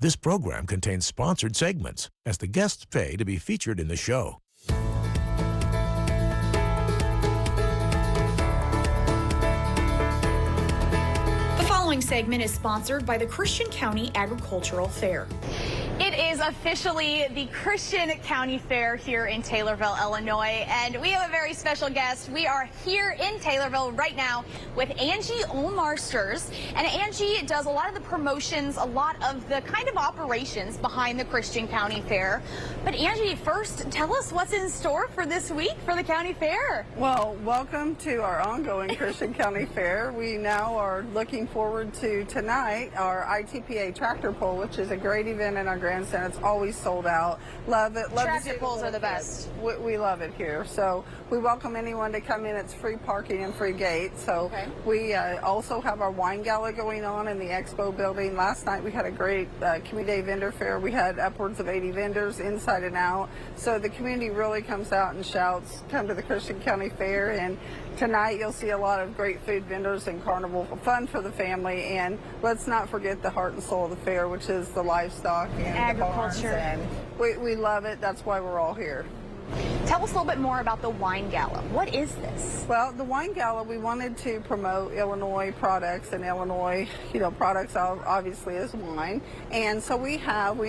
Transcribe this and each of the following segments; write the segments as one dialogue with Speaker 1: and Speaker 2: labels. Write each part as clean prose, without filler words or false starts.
Speaker 1: This program contains sponsored segments, as the guests pay to be featured in the show.
Speaker 2: The following segment is sponsored by the Christian County Agricultural Fair.
Speaker 3: It is officially the Christian County Fair here in Taylorville, Illinois, and we have a very special guest. We are here in Taylorville right now with Angie Olmarsters, and Angie does a lot of the promotions, a lot of the kind of operations behind the Christian County Fair. But Angie, first, tell us what's in store for this week for the County Fair.
Speaker 4: Well, welcome to our ongoing Christian County Fair. We now are looking forward to tonight, our ITPA tractor pull, which is a great event in our grandstand. It's always sold out. Love it. Love
Speaker 3: tractor pulls are the best.
Speaker 4: We love it here. So we welcome anyone to come in. It's free parking and free gate. So we also have our wine gala going on in the expo building. Last night we had a great community day vendor fair. We had upwards of 80 vendors inside and out. So the community really comes out and shouts, come to the Christian County Fair. And tonight you'll see a lot of great food vendors and carnival fun for the family. And let's not forget the heart and soul of the fair, which is the livestock and
Speaker 3: agriculture.
Speaker 4: And we love it. That's why we're all here.
Speaker 3: Tell us a little bit more about the wine gala. What is this?
Speaker 4: Well, the wine gala, we wanted to promote Illinois products, and Illinois, products obviously is wine. And so we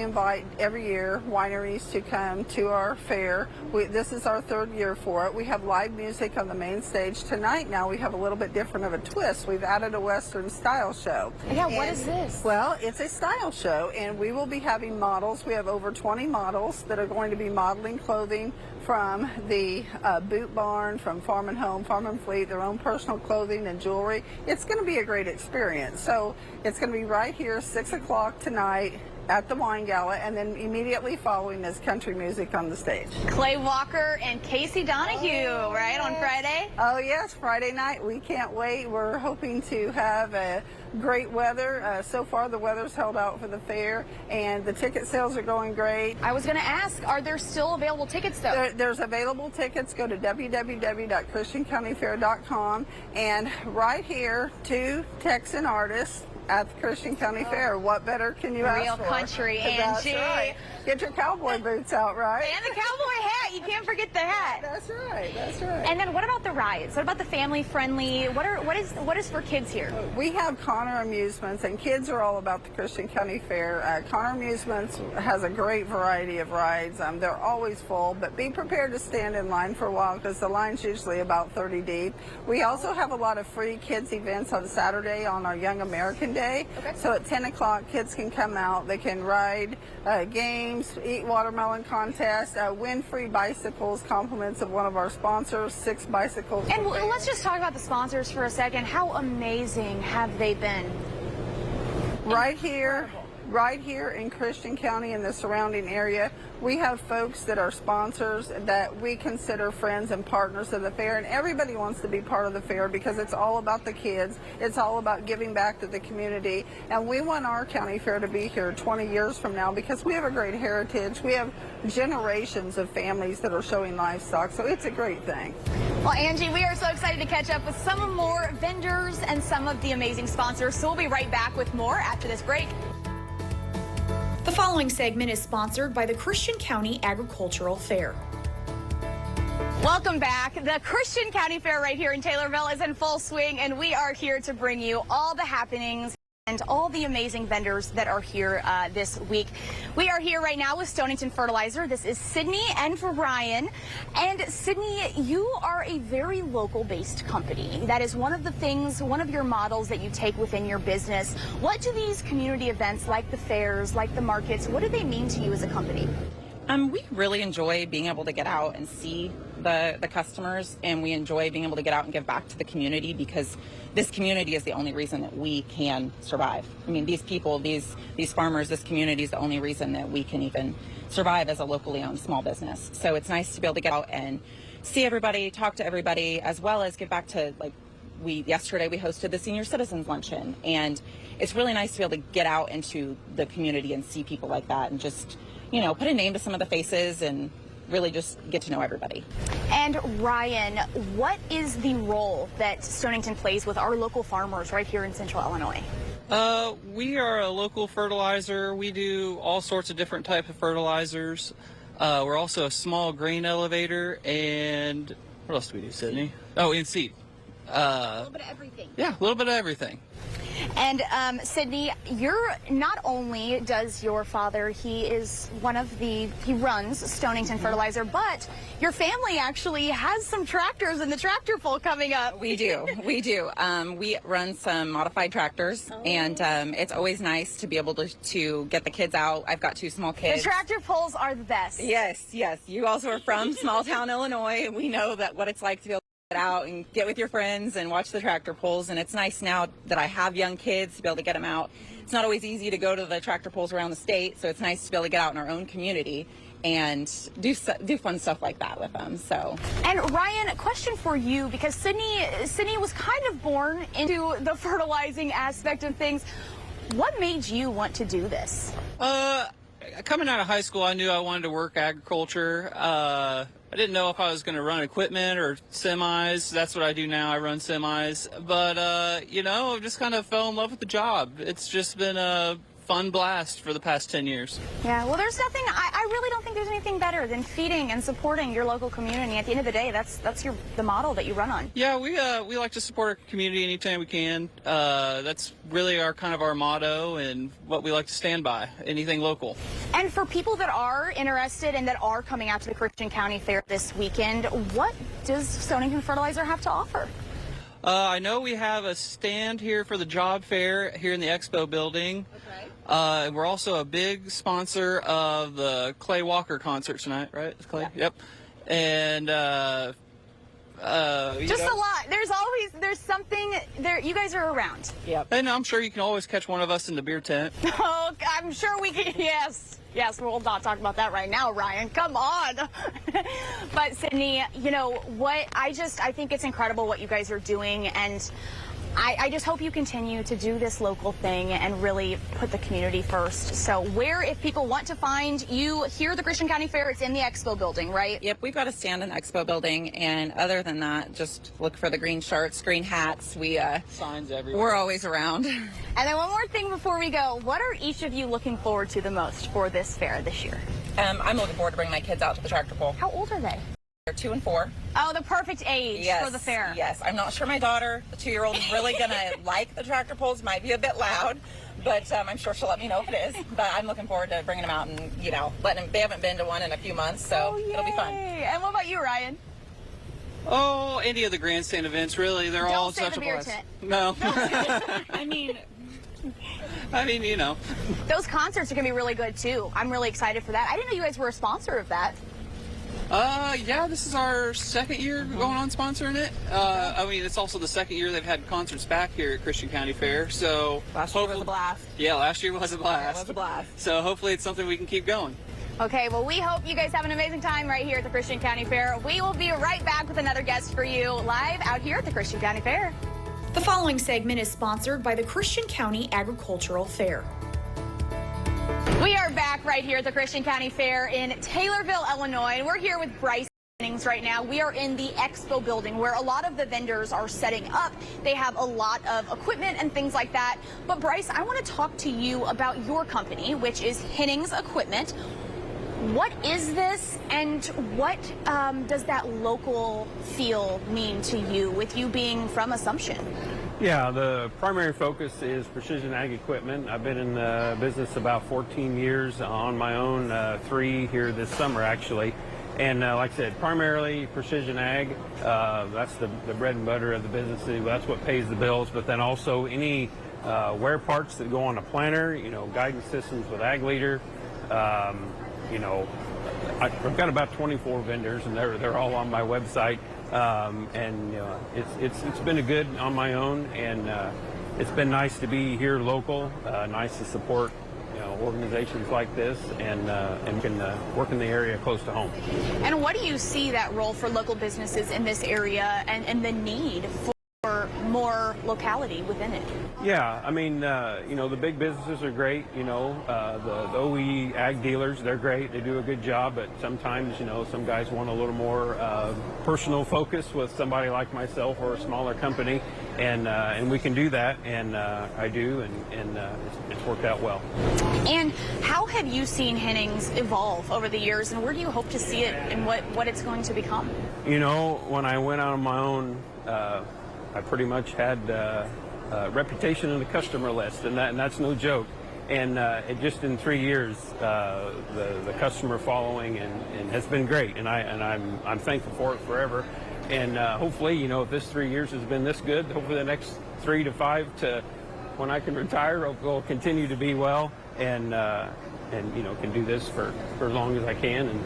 Speaker 4: invite every year wineries to come to our fair. This is our third year for it. We have live music on the main stage. Tonight now we have a little bit different of a twist. We've added a Western style show.
Speaker 3: Yeah, what is this?
Speaker 4: Well, it's a style show, and we will be having models. We have over 20 models that are going to be modeling clothing from the Boot Barn, from Farm and Home, Farm and Fleet, their own personal clothing and jewelry. It's going to be a great experience. So it's going to be right here, 6 o'clock tonight at the wine gala, and then immediately following is country music on the stage.
Speaker 3: Clay Walker and Casey Donahue, right, on Friday?
Speaker 4: Oh yes, Friday night. We can't wait. We're hoping to have great weather. So far the weather's held out for the fair, and the ticket sales are going great.
Speaker 3: I was going to ask, are there still available tickets though?
Speaker 4: There's available tickets. Go to www.christiancountyfair.com, and right here, 2 Texan artists at the Christian County Fair. What better can you ask for?
Speaker 3: Real country, Angie.
Speaker 4: That's right. Get your cowboy boots out, right?
Speaker 3: And the cowboy hat. You can't forget the hat.
Speaker 4: That's right. That's right.
Speaker 3: And then what about the rides? What about the family friendly? What is for kids here?
Speaker 4: We have Connor Amusements, and kids are all about the Christian County Fair. Connor Amusements has a great variety of rides. They're always full, but be prepared to stand in line for a while because the line's usually about 30 deep. We also have a lot of free kids events on Saturday on our Young American Day.
Speaker 3: Okay.
Speaker 4: So at 10 o'clock, kids can come out. They can ride games, eat watermelon contest, win free bicycles, compliments of one of our sponsors, 6 bicycles.
Speaker 3: And let's just talk about the sponsors for a second. How amazing have they been?
Speaker 4: Right here in Christian County and the surrounding area, we have folks that are sponsors that we consider friends and partners of the fair, and everybody wants to be part of the fair because it's all about the kids. It's all about giving back to the community, and we want our county fair to be here 20 years from now because we have a great heritage. We have generations of families that are showing livestock, so it's a great thing.
Speaker 3: Well, Angie, we are so excited to catch up with some more vendors and some of the amazing sponsors, so we'll be right back with more after this break.
Speaker 2: The following segment is sponsored by the Christian County Agricultural Fair.
Speaker 3: Welcome back. The Christian County Fair right here in Taylorville is in full swing, and we are here to bring you all the happenings and all the amazing vendors that are here this week. We are here right now with Stonington Fertilizer. This is Sydney and Ryan. And Sydney, you are a very local-based company. That is one of the things, one of your models that you take within your business. What do these community events like the fairs, like the markets, what do they mean to you as a company?
Speaker 5: We really enjoy being able to get out and see the customers, and we enjoy being able to get out and give back to the community because this community is the only reason that we can survive. I mean, these people, these farmers, this community is the only reason that we can even survive as a locally owned small business. So it's nice to be able to get out and see everybody, talk to everybody, as well as give back to, like, yesterday we hosted the senior citizens luncheon, and it's really nice to be able to get out into the community and see people like that and just, put a name to some of the faces and really just get to know everybody.
Speaker 3: And Ryan, what is the role that Stonington plays with our local farmers right here in Central Illinois?
Speaker 6: We are a local fertilizer. We do all sorts of different types of fertilizers. We're also a small grain elevator, and what else do we do, Sydney? Oh, and seed.
Speaker 3: A little bit of everything.
Speaker 6: Yeah, a little bit of everything.
Speaker 3: And Sydney, you're not only does your father, he runs Stonington Fertilizer, but your family actually has some tractors in the tractor pull coming up.
Speaker 5: We do. We run some modified tractors, and it's always nice to be able to get the kids out. I've got 2 small kids.
Speaker 3: The tractor pulls are the best.
Speaker 5: Yes. You also are from small town Illinois, and we know that what it's like to be able to get out and get with your friends and watch the tractor pulls. And it's nice now that I have young kids to be able to get them out. It's not always easy to go to the tractor pulls around the state, so it's nice to be able to get out in our own community and do fun stuff like that with them. So.
Speaker 3: And Ryan, a question for you, because Sydney was kind of born into the fertilizing aspect of things. What made you want to do this?
Speaker 6: Coming out of high school, I knew I wanted to work agriculture. I didn't know if I was going to run equipment or semis. That's what I do now. I run semis. But, I just kind of fell in love with the job. It's just been a fun blast for the past 10 years.
Speaker 3: Yeah, well, there's nothing, I really don't think there's anything better than feeding and supporting your local community. At the end of the day, that's the model that you run on.
Speaker 6: Yeah, we like to support our community anytime we can. That's really our motto and what we like to stand by, anything local.
Speaker 3: And for people that are interested and that are coming out to the Christian County Fair this weekend, what does Stonington Fertilizer have to offer?
Speaker 6: I know we have a stand here for the job fair here in the expo building. Okay. We're also a big sponsor of the Clay Walker concert tonight, right? It's Clay?
Speaker 3: Yeah.
Speaker 6: Yep. And
Speaker 3: just a lot. There's something there. You guys are around.
Speaker 5: Yep.
Speaker 6: And I'm sure you can always catch one of us in the beer tent.
Speaker 3: Oh, I'm sure we can. Yes, we'll not talk about that right now, Ryan. Come on. But Sydney, I think it's incredible what you guys are doing, and I just hope you continue to do this local thing and really put the community first. So if people want to find you here at the Christian County Fair, it's in the expo building, right?
Speaker 5: Yep, we've got a stand in the expo building, and other than that, just look for the green shirts, green hats.
Speaker 6: Signs everywhere.
Speaker 5: We're always around.
Speaker 3: And then one more thing before we go, what are each of you looking forward to the most for this fair this year?
Speaker 5: I'm looking forward to bringing my kids out to the tractor pull.
Speaker 3: How old are they?
Speaker 5: They're 2 and 4.
Speaker 3: Oh, the perfect age for the fair.
Speaker 5: Yes, I'm not sure my daughter, the 2-year-old, is really going to like the tractor pulls. Might be a bit loud, but I'm sure she'll let me know if it is. But I'm looking forward to bringing them out and, letting them. They haven't been to one in a few months, so it'll be fun.
Speaker 3: And what about you, Ryan?
Speaker 6: Oh, any of the grandstand events, really. They're all such a blast. No. I mean,
Speaker 3: Those concerts are going to be really good, too. I'm really excited for that. I didn't know you guys were a sponsor of that.
Speaker 6: Yeah, this is our second year going on sponsoring it. It's also the second year they've had concerts back here at Christian County Fair. So
Speaker 5: last year was a blast.
Speaker 6: Yeah, last year was a blast.
Speaker 5: Yeah, it was a blast.
Speaker 6: So hopefully it's something we can keep going.
Speaker 3: Okay, well, we hope you guys have an amazing time right here at the Christian County Fair. We will be right back with another guest for you live out here at the Christian County Fair.
Speaker 2: The following segment is sponsored by the Christian County Agricultural Fair.
Speaker 3: We are back right here at the Christian County Fair in Taylorville, Illinois, and we're here with Bryce right now. We are in the expo building where a lot of the vendors are setting up. They have a lot of equipment and things like that. But Bryce, I want to talk to you about your company, which is Hennings Equipment. What is this, and what does that local feel mean to you with you being from Assumption?
Speaker 7: Yeah, the primary focus is precision ag equipment. I've been in the business about 14 years on my own, 3 here this summer actually. And like I said, primarily precision ag. That's the bread and butter of the business. That's what pays the bills. But then also any wear parts that go on a planter, guidance systems with Ag Leader. I've got about 24 vendors, and they're all on my website. It's been a good on my own, and it's been nice to be here local, nice to support organizations like this, and can work in the area close to home.
Speaker 3: And what do you see that role for local businesses in this area and the need for more locality within it.
Speaker 7: Yeah, I mean, you know, the big businesses are great. You know, the OE ag dealers, they're great. They do a good job, but sometimes, you know, some guys want a little more personal focus with somebody like myself or a smaller company, and we can do that, and I do, and it's worked out well.
Speaker 3: And how have you seen Hennings evolve over the years, and where do you hope to see it and what it's going to become?
Speaker 7: You know, when I went out on my own, I pretty much had a reputation in the customer list, and that's no joke. And it just in 3 years, the customer following and has been great, and I'm thankful for it forever. And hopefully, you know, if this 3 years has been this good, hopefully the next 3 to 5 to when I can retire will continue to be well, and you know, can do this for as long as I can, and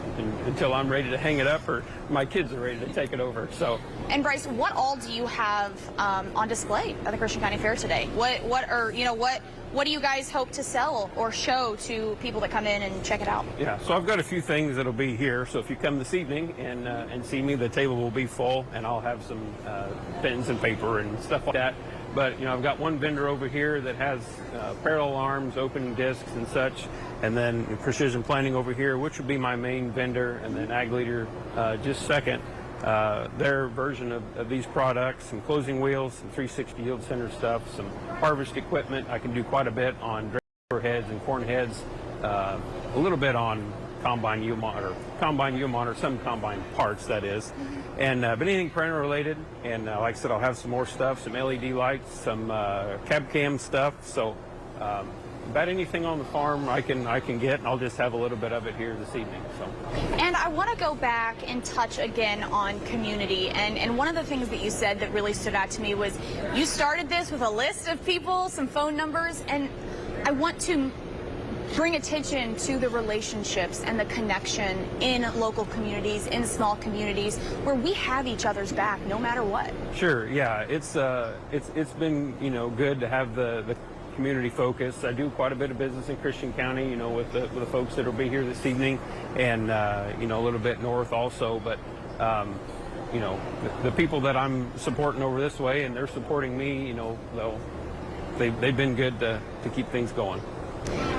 Speaker 7: until I'm ready to hang it up or my kids are ready to take it over. So.
Speaker 3: And Bryce, what all do you have on display at the Christian County Fair today? What do you guys hope to sell or show to people that come in and check it out?
Speaker 7: Yeah, so I've got a few things that'll be here. So if you come this evening and see me, the table will be full, and I'll have some pens and paper and stuff like that. But, you know, I've got one vendor over here that has parallel arms, opening discs and such, and then Precision Planting over here, which would be my main vendor, and then Ag Leader just second. Their version of these products, some closing wheels, some 360 yield center stuff, some harvest equipment. I can do quite a bit on draper heads and corn heads, a little bit on combine yield monitor, some combine parts, that is. And but anything printer related, and like I said, I'll have some more stuff, some LED lights, some cab cam stuff. So about anything on the farm I can get, and I'll just have a little bit of it here this evening. So.
Speaker 3: And I want to go back and touch again on community. And one of the things that you said that really stood out to me was you started this with a list of people, some phone numbers, and I want to bring attention to the relationships and the connection in local communities, in small communities, where we have each other's back no matter what.
Speaker 7: Sure, yeah, it's been, you know, good to have the community focus. I do quite a bit of business in Christian County, you know, with the folks that will be here this evening, and you know, a little bit north also. But you know, the people that I'm supporting over this way, and they're supporting me, you know, they've been good to keep things going.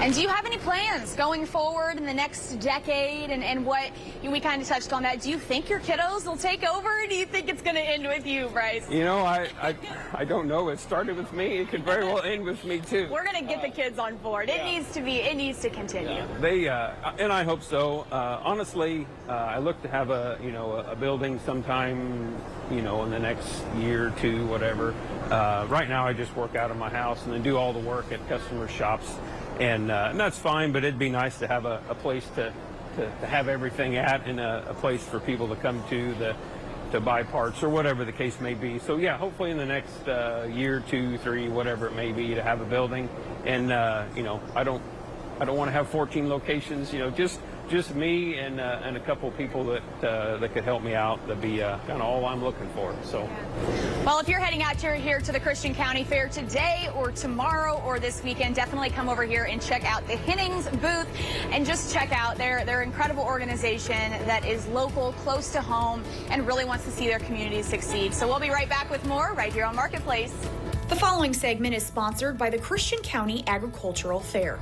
Speaker 3: And do you have any plans going forward in the next decade, and what we kind of touched on that? Do you think your kiddos will take over, or do you think it's going to end with you, Bryce?
Speaker 7: You know, I don't know. It started with me. It could very well end with me too.
Speaker 3: We're going to get the kids on board.
Speaker 7: Yeah.
Speaker 3: It needs to continue.
Speaker 7: Yeah. They and I hope so. Honestly, I look to have a building sometime, you know, in the next year or two, whatever. Right now, I just work out of my house and then do all the work at customer shops. And that's fine, but it'd be nice to have a place to have everything at, and a place for people to come to buy parts or whatever the case may be. So yeah, hopefully in the next year, 2, 3, whatever it may be, to have a building. And you know, I don't want to have 14 locations. You know, just me and a couple of people that could help me out. That'd be kind of all I'm looking for. So.
Speaker 3: Well, if you're heading out here to the Christian County Fair today or tomorrow or this weekend, definitely come over here and check out the Hennings booth, and just check out their incredible organization that is local, close to home, and really wants to see their community succeed. So we'll be right back with more right here on Marketplace.
Speaker 2: The following segment is sponsored by the Christian County Agricultural Fair.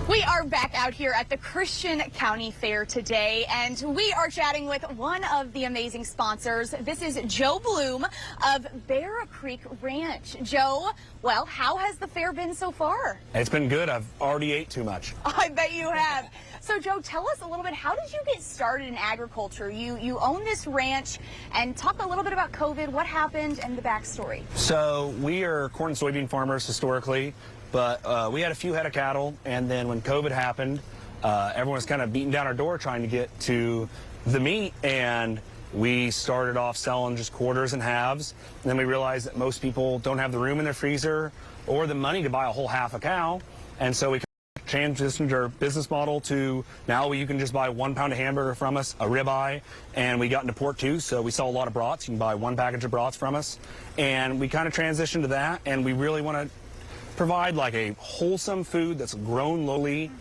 Speaker 3: We are back out here at the Christian County Fair today, and we are chatting with one of the amazing sponsors. This is Joe Bloom of Bear Creek Ranch. Joe, well, how has the fair been so far?
Speaker 8: It's been good. I've already ate too much.
Speaker 3: I bet you have. So, Joe, tell us a little bit, how did you get started in agriculture? You own this ranch, and talk a little bit about COVID, what happened, and the backstory.
Speaker 8: So we are corn and soybean farmers historically, but we had a few head of cattle, and then when COVID happened, everyone was kind of beating down our door trying to get to the meat, and we started off selling just quarters and halves, and then we realized that most people don't have the room in their freezer or the money to buy a whole half a cow, and so we transitioned our business model to now you can just buy 1 pound of hamburger from us, a ribeye, and we got into pork too, so we sell a lot of brats. You can buy 1 package of brats from us, and we kind of transitioned to that, and we really want to provide like a wholesome food that's grown locally,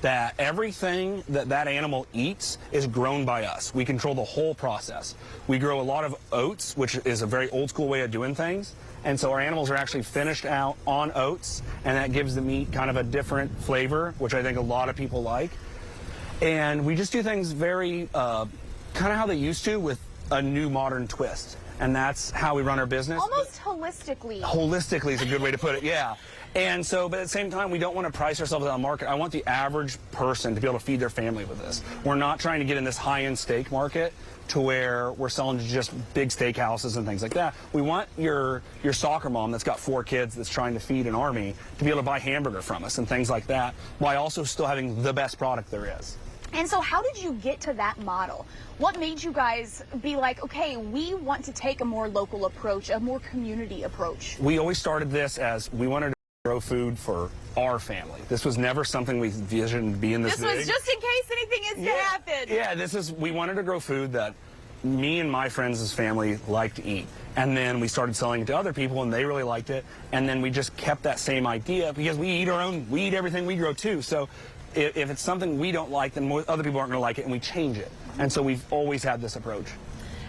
Speaker 8: that everything that that animal eats is grown by us. We control the whole process. We grow a lot of oats, which is a very old school way of doing things. And so our animals are actually finished out on oats, and that gives the meat kind of a different flavor, which I think a lot of people like. And we just do things very kind of how they used to, with a new modern twist. And that's how we run our business.
Speaker 3: Almost holistically.
Speaker 8: Holistically is a good way to put it, yeah. And so, but at the same time, we don't want to price ourselves out of the market. I want the average person to be able to feed their family with this. We're not trying to get in this high-end steak market to where we're selling to just big steakhouses and things like that. We want your soccer mom that's got 4 kids that's trying to feed an army to be able to buy hamburger from us and things like that, while also still having the best product there is.
Speaker 3: And so how did you get to that model? What made you guys be like, okay, we want to take a more local approach, a more community approach? We
Speaker 8: always started this as we wanted to grow food for our family. This was never something we envisioned to be in this big.
Speaker 3: This was just in case anything is to happen.
Speaker 8: Yeah, we wanted to grow food that me and my friends' family like to eat. And then we started selling it to other people, and they really liked it. And then we just kept that same idea, because we eat everything we grow too. So if it's something we don't like, then other people aren't going to like it, and we change it. And so we've always had this approach.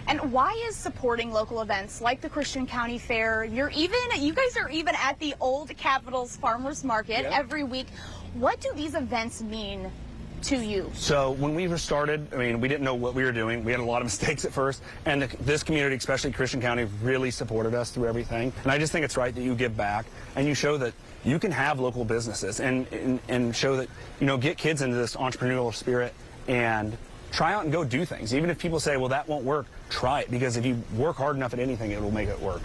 Speaker 3: And why is supporting local events like the Christian County Fair, you guys are even at the Old Capitals Farmers Market every week. What do these events mean to you?
Speaker 8: So when we were started, I mean, we didn't know what we were doing. We had a lot of mistakes at first, and this community, especially Christian County, really supported us through everything. And I just think it's right that you give back and you show that you can have local businesses and show that, get kids into this entrepreneurial spirit and try out and go do things. Even if people say, well, that won't work, try it, because if you work hard enough at anything, it will make it work.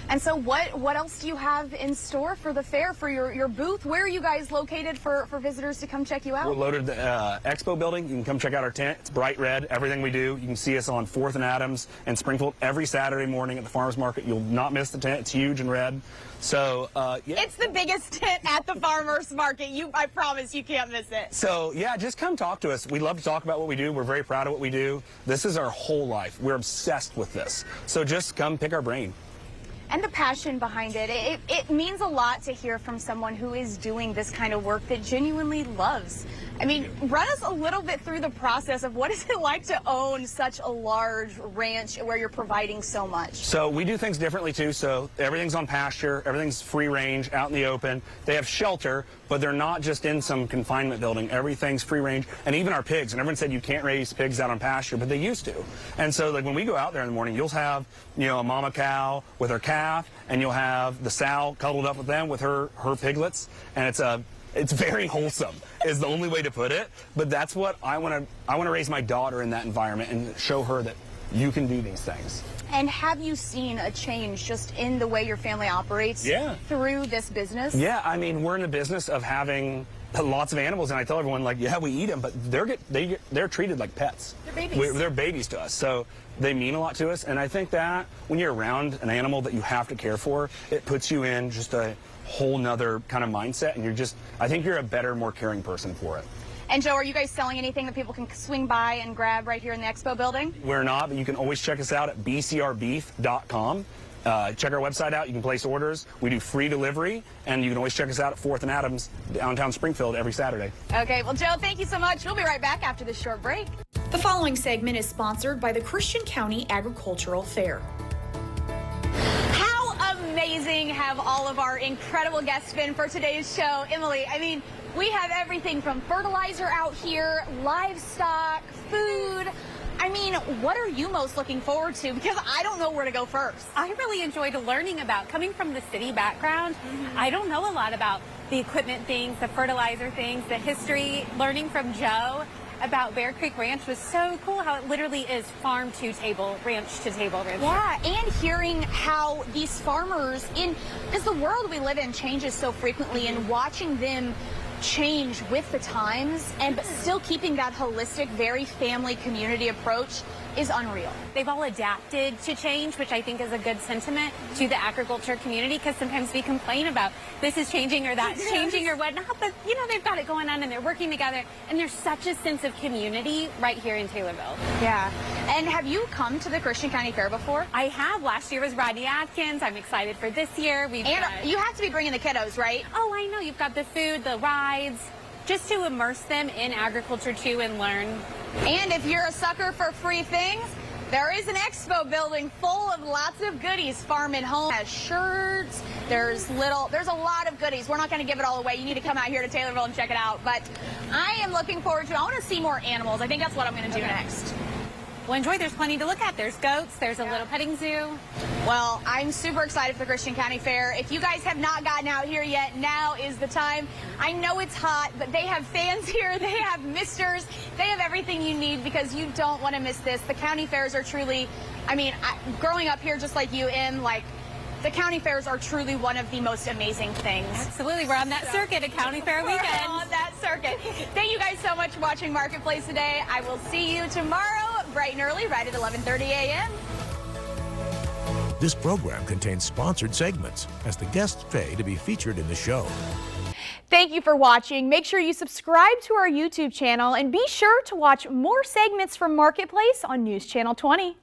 Speaker 3: And so what else do you have in store for the fair, for your booth? Where are you guys located for visitors to come check you out?
Speaker 8: We're located at the Expo building. You can come check out our tent. It's bright red, everything we do. You can see us on 4th and Adams and Springfield every Saturday morning at the farmers market. You'll not miss the tent. It's huge and red. So, yeah.
Speaker 3: It's the biggest tent at the farmers market. I promise you can't miss it.
Speaker 8: So, yeah, just come talk to us. We love to talk about what we do. We're very proud of what we do. This is our whole life. We're obsessed with this. So just come pick our brain.
Speaker 3: And the passion behind it. It means a lot to hear from someone who is doing this kind of work that genuinely loves. I mean, run us a little bit through the process of what is it like to own such a large ranch where you're providing so much?
Speaker 8: So we do things differently too. So everything's on pasture, everything's free range, out in the open. They have shelter, but they're not just in some confinement building. Everything's free range, and even our pigs. And everyone said you can't raise pigs out on pasture, but they used to. And so like when we go out there in the morning, you'll have, a mama cow with her calf, and you'll have the sow cuddled up with them with her piglets, and it's very wholesome is the only way to put it. But that's what I want to raise my daughter in that environment and show her that you can do these things.
Speaker 3: And have you seen a change just in the way your family operates through this business?
Speaker 8: Yeah, I mean, we're in the business of having lots of animals, and I tell everyone, like, yeah, we eat them, but they're treated like pets.
Speaker 3: They're babies.
Speaker 8: They're babies to us, so they mean a lot to us. And I think that when you're around an animal that you have to care for, it puts you in just a whole nother kind of mindset, and I think you're a better, more caring person for it.
Speaker 3: And Joe, are you guys selling anything that people can swing by and grab right here in the Expo building?
Speaker 8: We're not, but you can always check us out at bcrbeef.com. Check our website out. You can place orders. We do free delivery, and you can always check us out at 4th and Adams, downtown Springfield, every Saturday.
Speaker 3: Okay, well, Joe, thank you so much. We'll be right back after this short break.
Speaker 2: The following segment is sponsored by the Christian County Agricultural Fair.
Speaker 3: How amazing have all of our incredible guests been for today's show? Emily, I mean, we have everything from fertilizer out here, livestock, food. I mean, what are you most looking forward to? Because I don't know where to go first.
Speaker 9: I really enjoyed learning about, coming from the city background, I don't know a lot about the equipment things, the fertilizer things, the history. Learning from Joe about Bear Creek Ranch was so cool, how it literally is farm to table, ranch to table.
Speaker 3: Yeah, and hearing how these farmers, because the world we live in changes so frequently, and watching them change with the times, but still keeping that holistic, very family community approach. is unreal.
Speaker 9: They've all adapted to change, which I think is a good sentiment to the agriculture community, because sometimes we complain about this is changing or that's changing or whatnot, but you know, they've got it going on and they're working together, and there's such a sense of community right here in Taylorville.
Speaker 3: Yeah. And have you come to the Christian County Fair before?
Speaker 9: I have. Last year was Rodney Atkins. I'm excited for this year.
Speaker 3: And you have to be bringing the kiddos, right?
Speaker 9: Oh, I know. You've got the food, the rides, just to immerse them in agriculture too and learn.
Speaker 3: And if you're a sucker for free things, there is an expo building full of lots of goodies. Farm and Home has shirts. There's a lot of goodies. We're not going to give it all away. You need to come out here to Taylorville and check it out. But I am looking forward to it. I want to see more animals. I think that's what I'm going to do next.
Speaker 9: Well, enjoy. There's plenty to look at. There's goats. There's a little petting zoo.
Speaker 3: Well, I'm super excited for the Christian County Fair. If you guys have not gotten out here yet, now is the time. I know it's hot, but they have fans here. They have misters. They have everything you need, because you don't want to miss this. The county fairs are truly, I mean, growing up here just like you, the county fairs are truly one of the most amazing things.
Speaker 9: Absolutely. We're on that circuit at County Fair weekend.
Speaker 3: We're on that circuit. Thank you guys so much for watching Marketplace today. I will see you tomorrow bright and early, right at 11:30 a.m.
Speaker 1: This program contains sponsored segments as the guests pay to be featured in the show.
Speaker 2: Thank you for watching. Make sure you subscribe to our YouTube channel and be sure to watch more segments from Marketplace on News Channel 20.